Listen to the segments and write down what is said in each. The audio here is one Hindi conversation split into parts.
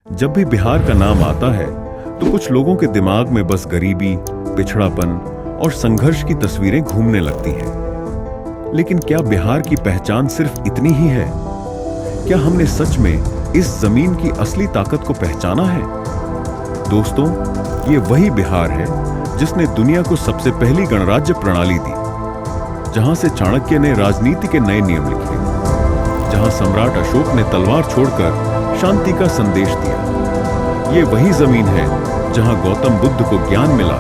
जब भी बिहार का नाम आता है तो कुछ लोगों के दिमाग में बस गरीबी, पिछड़ापन और संघर्ष की तस्वीरें घूमने लगती हैं। लेकिन क्या बिहार की पहचान सिर्फ इतनी ही है? क्या हमने सच में इस जमीन की असली ताकत को पहचाना है? दोस्तों, ये वही बिहार है जिसने दुनिया को सबसे पहली गणराज्य प्रणाली दी, जहां से चाणक्य ने राजनीति के नए नियम लिखे, जहां सम्राट अशोक ने तलवार छोड़कर शांति का संदेश दिया। ये वही जमीन है जहां गौतम बुद्ध को ज्ञान मिला,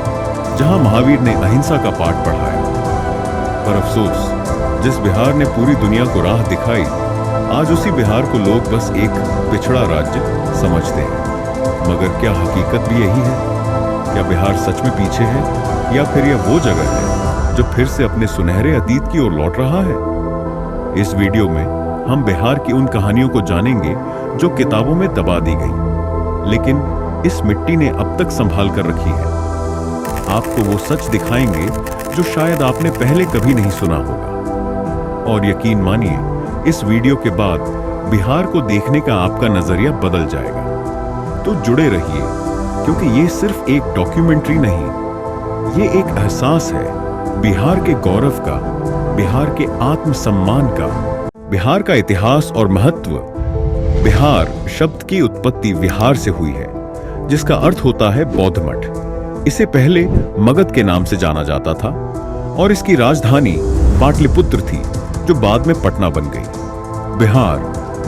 जहां महावीर ने अहिंसा का पाठ पढ़ाया। पर अफसोस, जिस बिहार ने पूरी दुनिया को राह दिखाई, आज उसी बिहार को लोग बस एक पिछड़ा राज्य समझते हैं। मगर क्या हकीकत भी यही है? क्या बिहार सच में पीछे है, या फिर यह वो जगह है जो फिर से अपने सुनहरे अतीत की ओर लौट रहा है? इस वीडियो में हम बिहार की उन कहानियों को जानेंगे जो किताबों में दबा दी गई, लेकिन इस मिट्टी ने अब तक संभाल कर रखी है। आपको वो सच दिखाएंगे जो शायद आपने पहले कभी नहीं सुना होगा। और यकीन मानिए, इस वीडियो के बाद बिहार को देखने का आपका नजरिया बदल जाएगा। तो जुड़े रहिए, क्योंकि ये सिर्फ एक डॉक्यूमेंट्री नहीं, ये एक एहसास है बिहार के गौरव का, बिहार के आत्मसम्मान का, बिहार का इतिहास और महत्व। बिहार शब्द की उत्पत्ति विहार से हुई है, जिसका अर्थ होता है बौद्ध मठ। इसे पहले मगध के नाम से जाना जाता था और इसकी राजधानी पाटलिपुत्र थी, जो बाद में पटना बन गई। बिहार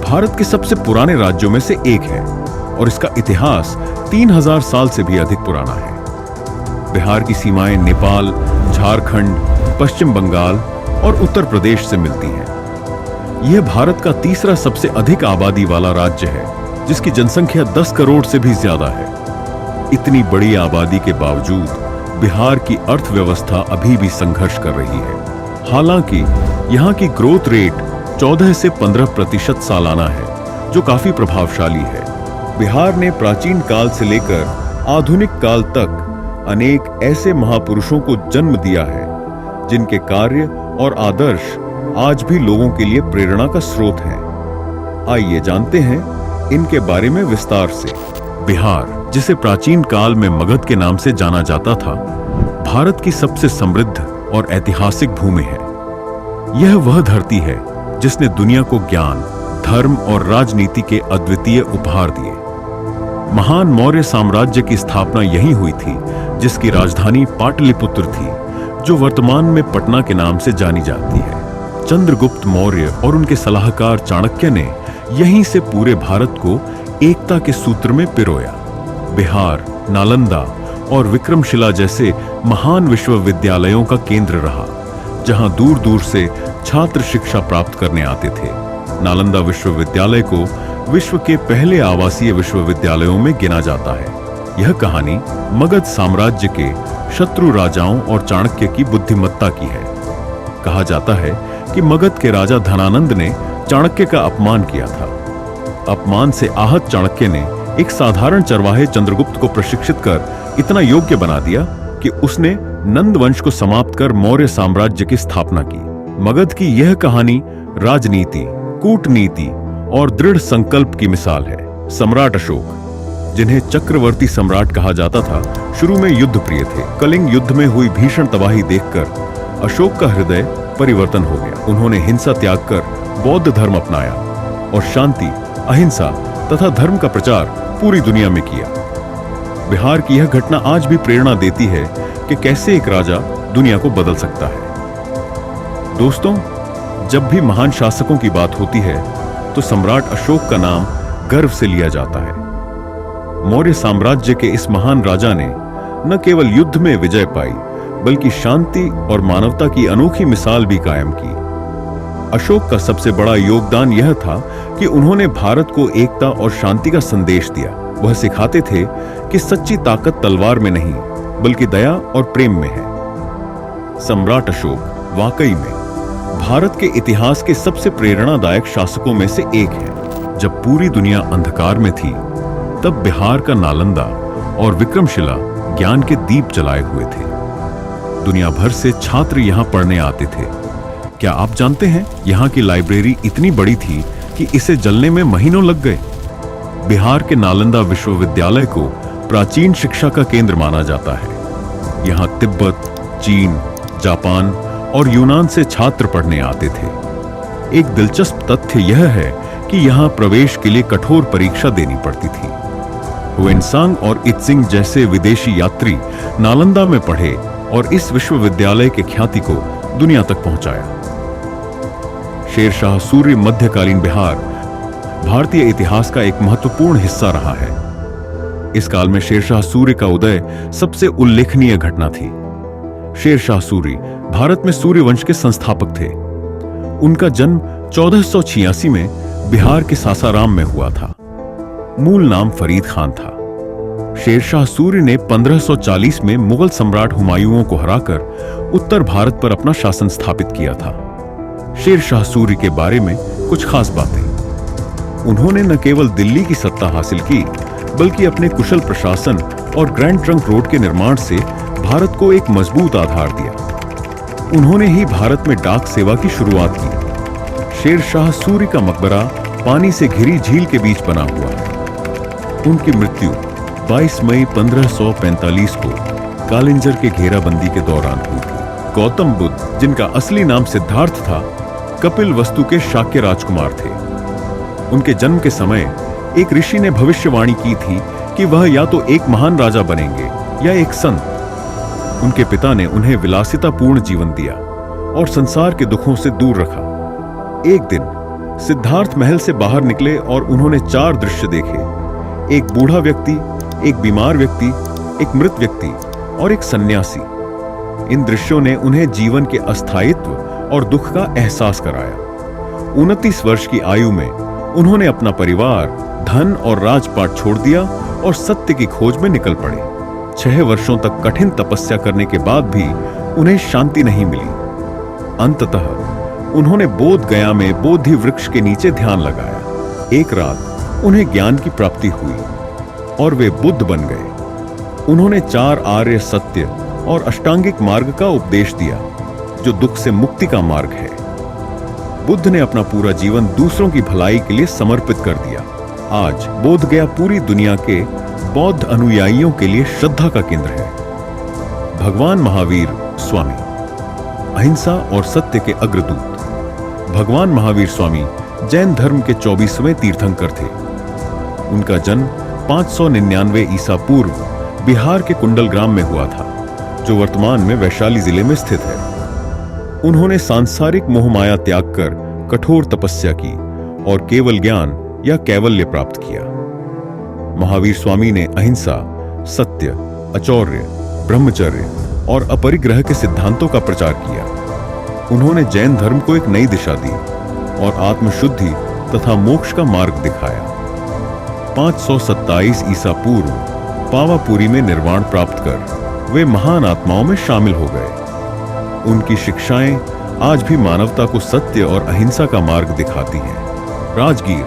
भारत के सबसे पुराने राज्यों में से एक है और इसका इतिहास 3000 साल से भी अधिक पुराना है। बिहार की सीमाएं नेपाल, झारखंड, पश्चिम बंगाल और उत्तर प्रदेश से मिलती हैं। यह भारत का तीसरा सबसे अधिक आबादी वाला राज्य है, जिसकी जनसंख्या 10 करोड़ से भी ज्यादा है। इतनी बड़ी आबादी के बावजूद बिहार की अर्थव्यवस्था अभी भी संघर्ष कर रही है। हालांकि यहाँ की ग्रोथ रेट 14 से 15% सालाना है, जो काफी प्रभावशाली है। बिहार ने प्राचीन काल से लेकर आधुनिक काल तक अनेक ऐसे महापुरुषों को जन्म दिया है, जिनके कार्य और आदर्श आज भी लोगों के लिए प्रेरणा का स्रोत है। आइए जानते हैं इनके बारे में विस्तार से। बिहार, जिसे प्राचीन काल में मगध के नाम से जाना जाता था, भारत की सबसे समृद्ध और ऐतिहासिक भूमि है। यह वह धरती है जिसने दुनिया को ज्ञान, धर्म और राजनीति के अद्वितीय उपहार दिए। महान मौर्य साम्राज्य की स्थापना यहीं हुई थी, जिसकी राजधानी पाटलिपुत्र थी, जो वर्तमान में पटना के नाम से जानी जाती है। चंद्रगुप्त मौर्य और उनके सलाहकार चाणक्य ने यहीं से पूरे भारत को एकता के सूत्र में पिरोया। बिहार नालंदा और विक्रमशिला जैसे महान विश्वविद्यालयों का केंद्र रहा, जहां दूर दूर से छात्र शिक्षा प्राप्त करने आते थे। नालंदा विश्वविद्यालय को विश्व के पहले आवासीय विश्वविद्यालयों में गिना जाता है। यह कहानी मगध साम्राज्य के शत्रु राजाओं और चाणक्य की बुद्धिमत्ता की है। कहा जाता है कि मगध के राजा धनानंद ने चाणक्य का अपमान किया था। अपमान से आहत चाणक्य ने एक साधारण चरवाहे चंद्रगुप्त को प्रशिक्षित कर इतना योग्य बना दिया कि उसने नंद वंश को समाप्त कर मौर्य साम्राज्य की स्थापना की। मगध की यह कहानी राजनीति, कूटनीति और दृढ़ संकल्प की मिसाल है। सम्राट अशोक, जिन्हें चक्रवर्ती सम्राट कहा जाता था, शुरू में युद्ध प्रिय थे। कलिंग युद्ध में हुई भीषण तबाही देखकर अशोक का हृदय परिवर्तन हो गया। उन्होंने हिंसा त्याग कर बौद्ध धर्म अपनाया और शांति, अहिंसा तथा धर्म का प्रचार पूरी दुनिया में किया। बिहार की यह घटना आज भी प्रेरणा देती है कि कैसे एक राजा दुनिया को बदल सकता है। दोस्तों, जब भी महान शासकों की बात होती है तो सम्राट अशोक का नाम गर्व से लिया जाता है। मौर्य साम्राज्य के इस महान राजा ने न केवल युद्ध में विजय पाई, बल्कि शांति और मानवता की अनोखी मिसाल भी कायम की। अशोक का सबसे बड़ा योगदान यह था कि उन्होंने भारत को एकता और शांति का संदेश दिया। वह सिखाते थे कि सच्ची ताकत तलवार में नहीं, बल्कि दया और प्रेम में है। सम्राट अशोक वाकई में भारत के इतिहास के सबसे प्रेरणादायक शासकों में से एक है। जब पूरी दुनिया अंधकार में थी, तब बिहार का नालंदा और विक्रमशिला ज्ञान के दीप जलाए हुए थे। दुनिया भर से छात्र यहाँ पढ़ने आते थे। क्या आप जानते हैं, यहाँ की लाइब्रेरी इतनी बड़ी थी कि इसे जलने में महीनों लग गए। बिहार के नालंदा विश्वविद्यालय को प्राचीन शिक्षा का केंद्र माना जाता है। यहाँ तिब्बत, चीन, जापान और यूनान से छात्र पढ़ने आते थे। एक दिलचस्प तथ्य यह है कि यहाँ प्रवेश के लिए कठोर परीक्षा देनी पड़ती थी। हुएनसांग और इत्सिंग जैसे विदेशी यात्री नालंदा में पढ़े और इस विश्वविद्यालय के ख्याति को दुनिया तक पहुंचाया। शेरशाह सूर्य मध्यकालीन बिहार भारतीय इतिहास का एक महत्वपूर्ण हिस्सा रहा है। इस काल में शेरशाह सूर्य का उदय सबसे उल्लेखनीय घटना थी। शेरशाह सूर्य भारत में सूर्य वंश के संस्थापक थे। उनका जन्म 1486 में बिहार के सासाराम में हुआ था। मूल नाम फरीद खान था। शेरशाह सूर्य ने 1540 में मुगल सम्राट हुमायूं को हराकर उत्तर भारत पर अपना शासन स्थापित किया था। शेरशाह सूर्य के बारे में कुछ खास बातें। उन्होंने न केवल दिल्ली की सत्ता हासिल की, बल्कि अपने कुशल प्रशासन और ग्रैंड ट्रंक रोड के निर्माण से भारत को एक मजबूत आधार दिया। उन्होंने ही भारत में डाक सेवा की शुरुआत की। शेरशाह सूर्य का मकबरा पानी से घिरी झील के बीच बना हुआ है। उनकी मृत्यु 22 मई 1545 को कालिंजर के घेराबंदी के दौरान हुई थी। गौतम बुद्ध, जिनका असली नाम सिद्धार्थ था, कपिल वस्तु के शाक्य राजकुमार थे। उनके जन्म के समय एक ऋषि ने भविष्यवाणी की थी कि वह या तो एक महान राजा बनेंगे या एक संत। उनके पिता ने उन्हें विलासितापूर्ण जीवन दिया और संसार के दुखों से दूर रखा। एक दिन सिद्धार्थ महल से बाहर निकले और उन्होंने 4 दृश्य देखे। एक बूढ़ा व्यक्ति, एक बीमार व्यक्ति, एक मृत व्यक्ति और एक सन्यासी। इन दृश्यों ने उन्हें जीवन के अस्थायित्व और दुख का एहसास कराया। 29 वर्ष की आयु में उन्होंने अपना परिवार, धन और राजपाट छोड़ दिया और सत्य की खोज में निकल पड़े। 6 वर्षों तक कठिन तपस्या करने के बाद भी उन्हें शांति नहीं मिली। अंततः उन्होंने बोध गया में बोधि वृक्ष के नीचे ध्यान लगाया। एक रात उन्हें ज्ञान की प्राप्ति हुई और वे बुद्ध बन गए। उन्होंने 4 आर्य सत्य और अष्टांगिक मार्ग का उपदेश दिया, जो दुख से मुक्ति का मार्ग है। बुद्ध ने अपना पूरा जीवन दूसरों की भलाई के लिए समर्पित कर दिया। आज बोध गया पूरी दुनिया के बौद्ध अनुयायियों के लिए श्रद्धा का केंद्र है। भगवान महावीर स्वामी, अहिंसा और सत्य के अग्रदूत। भगवान महावीर स्वामी जैन धर्म के 24वें तीर्थंकर थे। उनका जन्म 599 ईसा पूर्व बिहार के कुंडल ग्राम में हुआ था, जो वर्तमान में वैशाली जिले में स्थित है। उन्होंने सांसारिक मोहमाया त्याग कर कठोर तपस्या की और केवल ज्ञान या कैवल्य प्राप्त किया। महावीर स्वामी ने अहिंसा, सत्य, अचौर्य, ब्रह्मचर्य और अपरिग्रह के सिद्धांतों का प्रचार किया। उन्होंने जैन धर्म को एक नई दिशा दी और आत्मशुद्धि तथा मोक्ष का मार्ग दिखाया। 527 ईसा पूर्व पावापुरी में निर्वाण प्राप्त कर वे महान आत्माओं में शामिल हो गए। उनकी शिक्षाएं आज भी मानवता को सत्य और अहिंसा का मार्ग दिखाती हैं। राजगीर,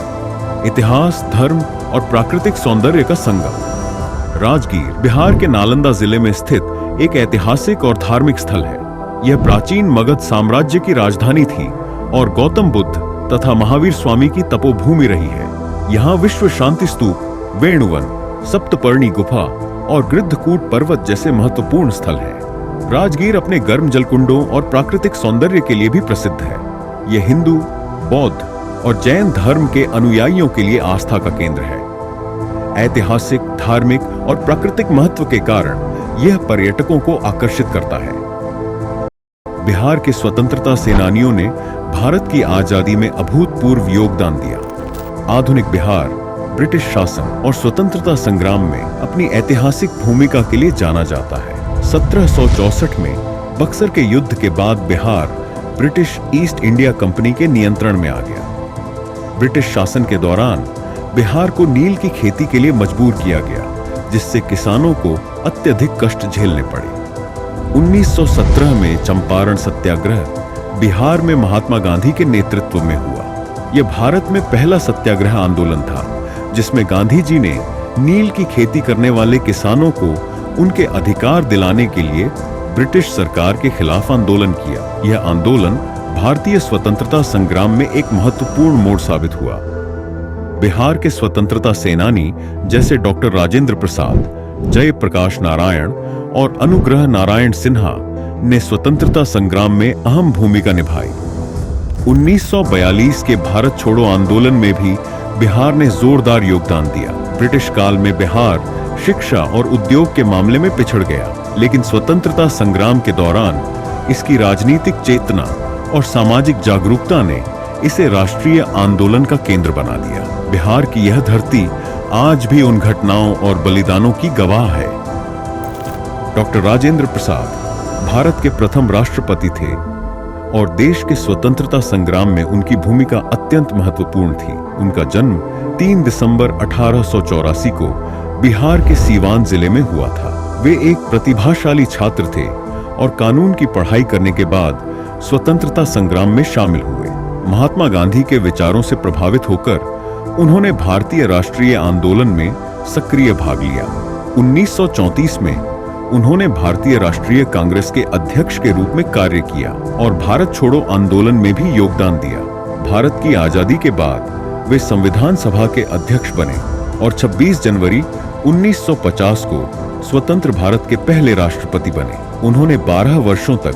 इतिहास, धर्म और प्राकृतिक सौंदर्य का संगम। राजगीर बिहार के नालंदा जिले में स्थित एक ऐतिहासिक और धार्मिक स्थल है। यह प्राचीन मगध साम्राज्य की राजधानी थी और गौतम बुद्ध तथा महावीर स्वामी की तपोभूमि रही है। यहाँ विश्व शांति स्तूप, वेणुवन, सप्तपर्णी गुफा और गृद्धकूट पर्वत जैसे महत्वपूर्ण स्थल हैं। राजगीर अपने गर्म जलकुंडों और प्राकृतिक सौंदर्य के लिए भी प्रसिद्ध है। यह हिंदू, बौद्ध और जैन धर्म के अनुयायियों के लिए आस्था का केंद्र है। ऐतिहासिक, धार्मिक और प्राकृतिक महत्व के कारण यह पर्यटकों को आकर्षित करता है। बिहार के स्वतंत्रता सेनानियों ने भारत की आजादी में अभूतपूर्व योगदान दिया। आधुनिक बिहार ब्रिटिश शासन और स्वतंत्रता संग्राम में अपनी ऐतिहासिक भूमिका के लिए जाना जाता है। 1764 में बक्सर के युद्ध के बाद Bihar British east India company के नियंत्रण में आ गया। ब्रिटिश शासन के दौरान बिहार को नील की खेती के लिए मजबूर किया गया, जिससे किसानों को अत्यधिक कष्ट झेलने पड़े। 1917 में चंपारण सत्याग्रह बिहार में महात्मा गांधी के नेतृत्व में हुआ। यह भारत में पहला सत्याग्रह आंदोलन था, जिसमें गांधी जी ने नील की खेती करने वाले किसानों को उनके अधिकार दिलाने के लिए ब्रिटिश सरकार के खिलाफ आंदोलन किया। यह आंदोलन भारतीय स्वतंत्रता संग्राम में एक महत्वपूर्ण मोड़ साबित हुआ। बिहार के स्वतंत्रता सेनानी जैसे डॉक्टर राजेंद्र प्रसाद, जयप्रकाश नारायण और अनुग्रह नारायण सिन्हा ने स्वतंत्रता संग्राम में अहम भूमिका निभाई। 1942 के भारत छोड़ो आंदोलन में भी बिहार ने जोरदार योगदान दिया। ब्रिटिश काल में बिहार शिक्षा और उद्योग के मामले में पिछड़ गया, लेकिन स्वतंत्रता संग्राम के दौरान इसकी राजनीतिक चेतना और सामाजिक जागरूकता ने इसे राष्ट्रीय आंदोलन का केंद्र बना दिया। बिहार की यह धरती आज भी उन घटनाओं और बलिदानों की गवाह है। डॉक्टर राजेंद्र प्रसाद भारत के प्रथम राष्ट्रपति थे और देश के स्वतंत्रता संग्राम में उनकी भूमिका अत्यंत महत्वपूर्ण थी। उनका जन्म 3 दिसंबर 1884 को बिहार के सीवान जिले में हुआ था। वे एक प्रतिभाशाली छात्र थे और कानून की पढ़ाई करने के बाद स्वतंत्रता संग्राम में शामिल हुए। महात्मा गांधी के विचारों से प्रभावित होकर उन्होंने भारतीय राष्ट्रीय आंदोलन में सक्रिय भाग लिया। 1934 में उन्होंने भारतीय राष्ट्रीय कांग्रेस के अध्यक्ष के रूप में कार्य किया और भारत छोड़ो आंदोलन में भी योगदान दिया। भारत की आजादी के बाद वे संविधान सभा के अध्यक्ष बने और 26 जनवरी 1950 को स्वतंत्र भारत के पहले राष्ट्रपति बने। उन्होंने 12 वर्षों तक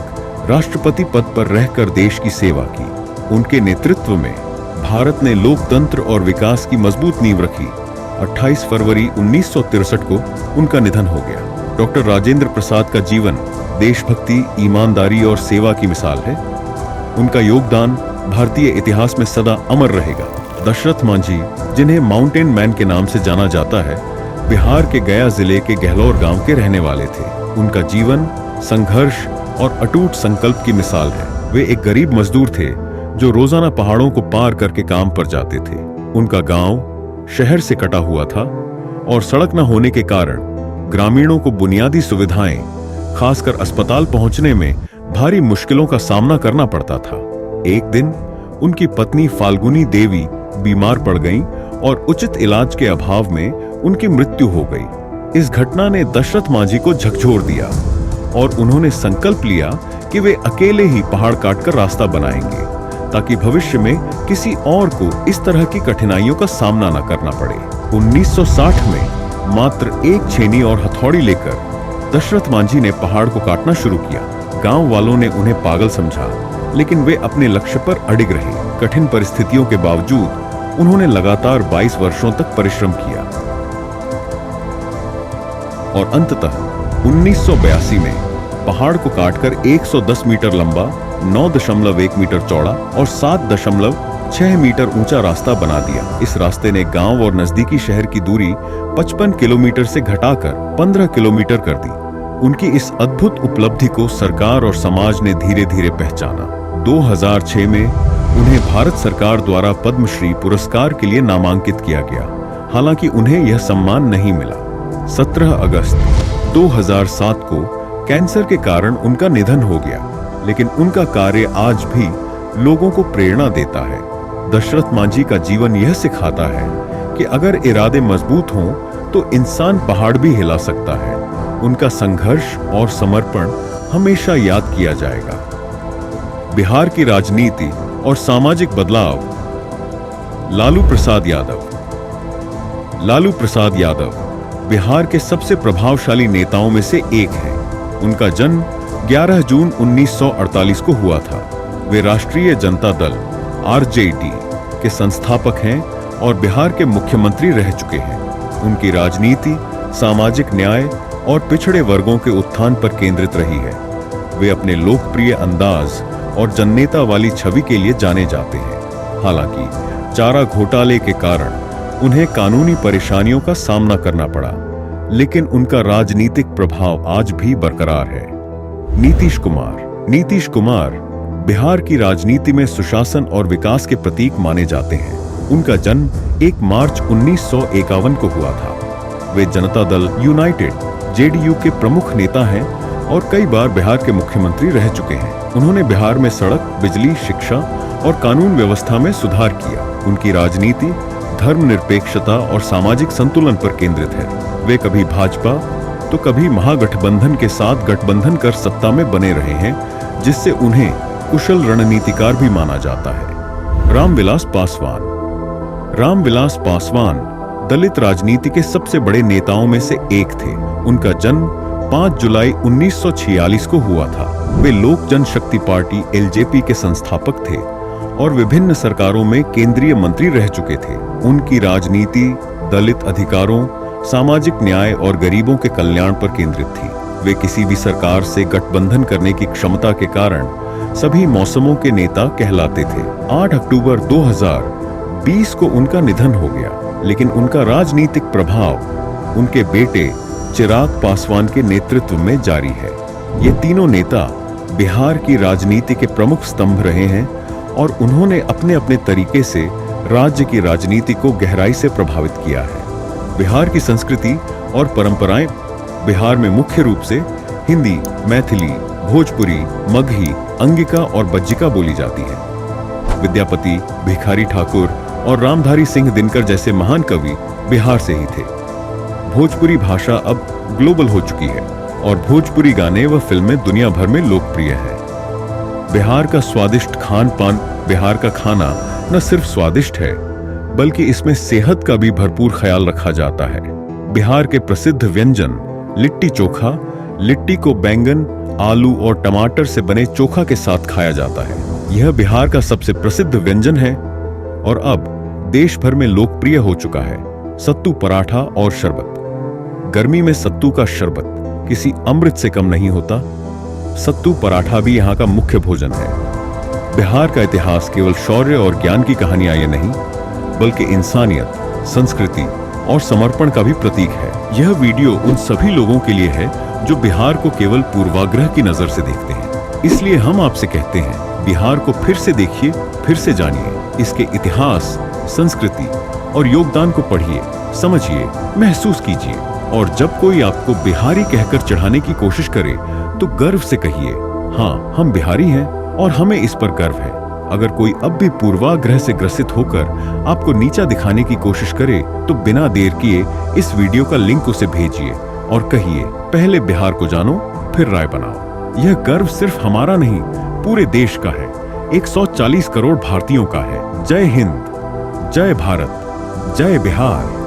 राष्ट्रपति पद पर रहकर देश की सेवा की। उनके नेतृत्व में भारत ने लोकतंत्र और विकास की मजबूत नींव रखी। 28 फरवरी 1963 को उनका निधन हो गया। डॉक्टर राजेंद्र प्रसाद का जीवन देशभक्ति, ईमानदारी और सेवा की मिसाल है। उनका योगदान भारतीय इतिहास में सदा अमर रहेगा। दशरथ मांझी, जिन्हें माउंटेन मैन के नाम से जाना जाता है, बिहार के गया जिले के गहलोर गांव के रहने वाले थे। उनका जीवन संघर्ष और अटूट संकल्प की मिसाल है। वे एक गरीब मजदूर थे जो रोजाना पहाड़ों को पार करके काम पर जाते थे। उनका गांव शहर से कटा हुआ था और सड़क न होने के कारण ग्रामीणों को बुनियादी सुविधाएं, खासकर अस्पताल पहुंचने में भारी मुश्किलों का सामना करना पड़ता था। एक दिन उनकी पत्नी फाल्गुनी देवी बीमार पड़ गईं और उचित इलाज के अभाव में उनकी मृत्यु हो गई। इस घटना ने दशरथ मांझी को झकझोर दिया और उन्होंने संकल्प लिया कि वे अकेले ही पहाड़ काटकर रास्ता बनाएंगे ताकि भविष्य में किसी और को इस तरह की कठिनाइयों का सामना न करना पड़े। 1960 में मात्र एक छेनी और हथौड़ी लेकर दशरथ मांझी ने पहाड़ को काटना शुरू किया। गांव वालों ने उन्हें पागल समझा, लेकिन वे अपने लक्ष्य पर अडिग रहे। कठिन परिस्थितियों के बावजूद उन्होंने लगातार 22 वर्षों तक परिश्रम किया और अंततः 1982 में पहाड़ को काटकर 110 मीटर लंबा, 9.1 मीटर चौड़ा और 7.6 मीटर ऊंचा रास्ता बना दिया। इस रास्ते ने गांव और नजदीकी शहर की दूरी 55 किलोमीटर से घटाकर 15 किलोमीटर कर दी। उनकी इस अद्भुत उपलब्धि को सरकार और समाज ने धीरे धीरे पहचाना। 2006 में उन्हें भारत सरकार द्वारा पद्मश्री पुरस्कार के लिए नामांकित किया गया। हालांकि उन्हें यह सम्मान नहीं मिला। 17 अगस्त 2007 को कैंसर के कारण उनका निधन हो गया, लेकिन उनका कार्य आज भी लोगों को प्रेरणा देता है। दशरथ मांझी का जीवन यह सिखाता है कि अगर इरादे मजबूत हों तो इंसान पहाड़ भी हिला सकता है। उनका संघर्ष और समर्पण हमेशा याद किया जाएगा। बिहार की राजनीति और सामाजिक बदलाव। लालू प्रसाद यादव बिहार के सबसे प्रभावशाली नेताओं में से एक हैं। उनका जन्म 11 जून 1948 को हुआ था। वे राष्ट्रीय जनता दल (आरजेडी) के संस्थापक हैं और बिहार के मुख्यमंत्री रह चुके हैं। उनकी राजनीति सामाजिक न्याय और पिछड़े वर्गों के उत्थान पर केंद्रित रही है। वे अपने लोकप्रिय अंदाज और जननेता वाली छवि के लिए जाने जाते हैं। हालांकि चारा घोटाले के कारण उन्हें कानूनी परेशानियों का सामना करना पड़ा, लेकिन उनका राजनीतिक प्रभाव आज भी बरकरार है। नीतीश कुमार बिहार की राजनीति में सुशासन और विकास के प्रतीक माने जाते हैं। उनका जन्म 1 मार्च 1951 को हुआ था। वे जनता दल यूनाइटेड (जेडीयू) के प्रमुख नेता हैं और कई बार बिहार के मुख्यमंत्री रह चुके हैं। उन्होंने बिहार में सड़क, बिजली, शिक्षा और कानून व्यवस्था में सुधार किया। उनकी राजनीति धर्मनिरपेक्षता और सामाजिक संतुलन पर केंद्रित है। वे कभी भाजपा तो कभी महागठबंधन के साथ गठबंधन कर सत्ता में बने रहे हैं, जिससे उन्हें कुशल रणनीतिकार भी माना जाता है। रामविलास पासवान दलित राजनीति के सबसे बड़े नेताओं में से एक थे। उनका जन्म 5 जुलाई 1946 को हुआ था। वे लोक जनशक्ति पार्टी एलजेपी के संस्थापक थे और विभिन्न सरकारों में केंद्रीय मंत्री रह चुके थे। उनकी राजनीति दलित अधिकारों, सामाजिक न्याय और गरीबों के कल्याण पर केंद्रित थी। वे किसी भी सरकार से गठबंधन करने की क्षमता के कारण सभी मौसमों के नेता कहलाते थे। 8 अक्टूबर 2020 को उनका निधन हो गया, लेकिन उनका राजनीतिक प्रभाव उनके बेटे चिराग पासवान के नेतृत्व में जारी है। ये तीनों नेता बिहार की राजनीति के प्रमुख स्तंभ रहे हैं और उन्होंने अपने अपने तरीके से राज्य की राजनीति को गहराई से प्रभावित किया है। बिहार की संस्कृति और परंपराएं बिहार में मुख्य रूप से हिंदी, मैथिली, भोजपुरी, मगही, अंगिका और बज्जिका बोली जाती है। विद्यापति, भिखारी ठाकुर और रामधारी सिंह दिनकर जैसे महान कवि बिहार से ही थे। भोजपुरी भाषा अब ग्लोबल हो चुकी है और भोजपुरी गाने व फिल्में दुनिया भर में लोकप्रिय हैं। बिहार का स्वादिष्ट खान पान, बिहार का खाना न सिर्फ स्वादिष्ट है बल्कि इसमें सेहत का भी भरपूर ख्याल रखा जाता है। बिहार के प्रसिद्ध व्यंजन लिट्टी चोखा, लिट्टी को बैंगन, आलू और टमाटर से बने चोखा के साथ खाया जाता है। यह बिहार का सबसे प्रसिद्ध व्यंजन है और अब देश भर में लोकप्रिय हो चुका है। सत्तू पराठा और शरबत। गर्मी में सत्तू का शरबत किसी अमृत से कम नहीं होता। सत्तू पराठा भी यहाँ का मुख्य भोजन है। बिहार का इतिहास केवल शौर्य और ज्ञान की कहानियां ये नहीं, बल्कि इंसानियत, संस्कृति और समर्पण का भी प्रतीक है। यह वीडियो उन सभी लोगों के लिए है जो बिहार को केवल पूर्वाग्रह की नजर से देखते हैं। इसलिए हम आपसे कहते हैं, बिहार को फिर से देखिए, फिर से जानिए, इसके इतिहास, संस्कृति और योगदान को पढ़िए, समझिए, महसूस कीजिए। और जब कोई आपको बिहारी कहकर चढ़ाने की कोशिश करे तो गर्व से कहिए, हाँ, हम बिहारी हैं और हमें इस पर गर्व है। अगर कोई अब भी पूर्वाग्रह से ग्रसित होकर आपको नीचा दिखाने की कोशिश करे तो बिना देर किए इस वीडियो का लिंक उसे भेजिए और कहिए, पहले बिहार को जानो, फिर राय बनाओ। यह गर्व सिर्फ हमारा नहीं, पूरे देश का है, 140 करोड़ भारतीयों का है। जय हिंद, जय भारत, जय बिहार।